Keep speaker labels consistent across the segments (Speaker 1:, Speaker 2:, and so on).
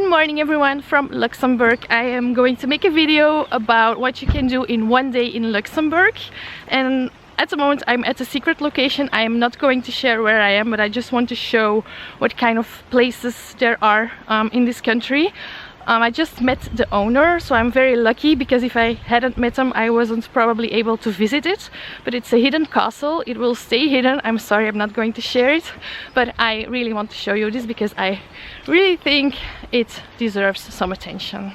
Speaker 1: morning everyone from Luxembourg. I am going to make a video about what you can do in one day in Luxembourg, and at the moment I'm at a secret location. I am not going to share where I am, but I just want to show what kind of places there are in this country. I just met the owner, so I'm very lucky because if I hadn't met him I wasn't probably able to visit it. But it's a hidden castle. It will stay hidden. I'm sorry I'm not going to share it, but I really want to show you this because I really think it deserves some attention.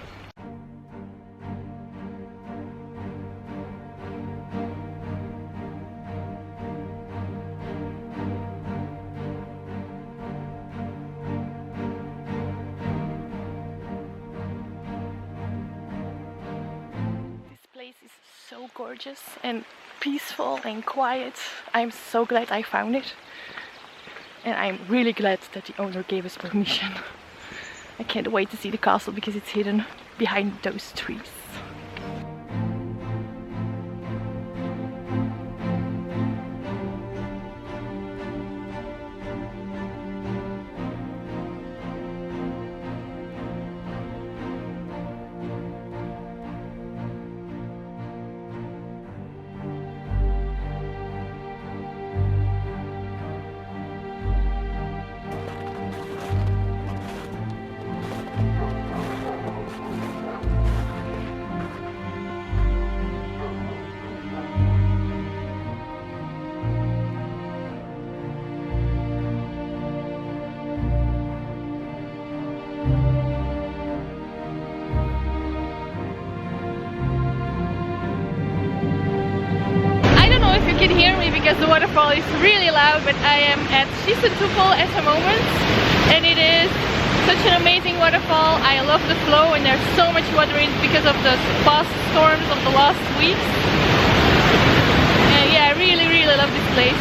Speaker 1: Is so gorgeous and peaceful and quiet. I'm so glad I found it, and I'm really glad that the owner gave us permission. I can't wait to see the castle because it's hidden behind those trees. You can hear me because the waterfall is really loud, but I am at Schiessentümpel at the moment, and it is such an amazing waterfall. I love the flow, and there's so much water in it because of the past storms of the last weeks. And yeah, I really love this place.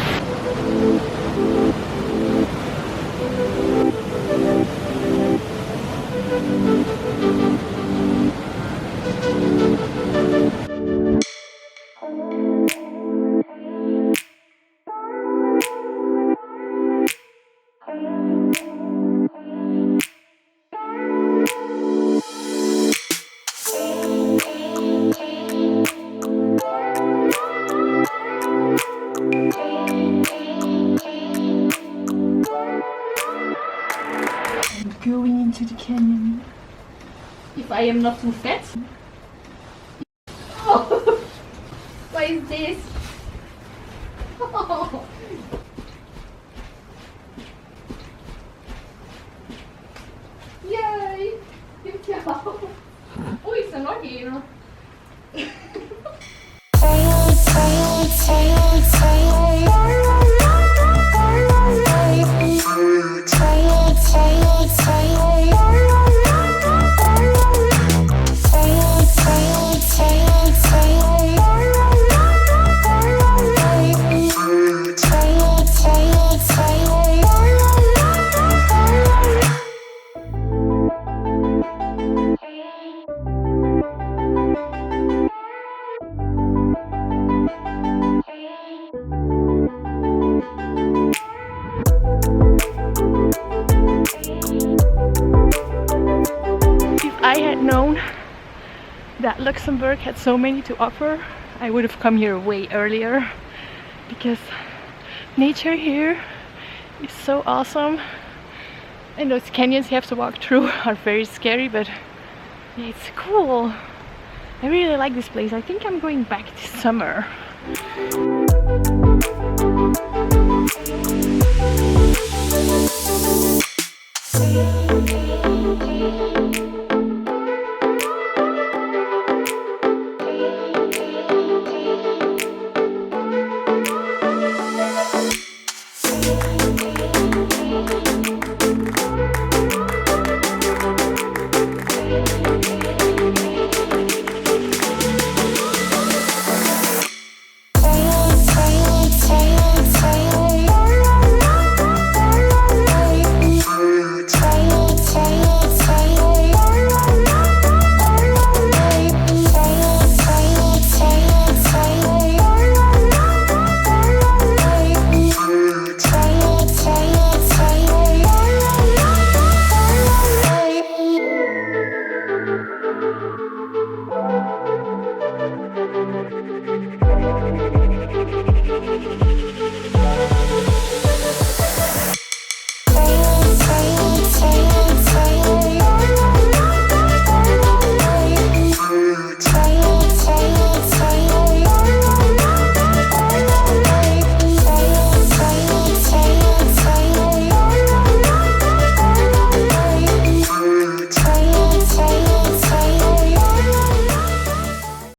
Speaker 1: Going into the canyon. If I am not too fat. Oh, what is this? Oh. Yay! Good job. Oh, it's a nog een. I had known that Luxembourg had so many to offer, I would have come here way earlier, because nature here is so awesome, and those canyons you have to walk through are very scary, but it's cool. I really like this place. I think I'm going back this summer.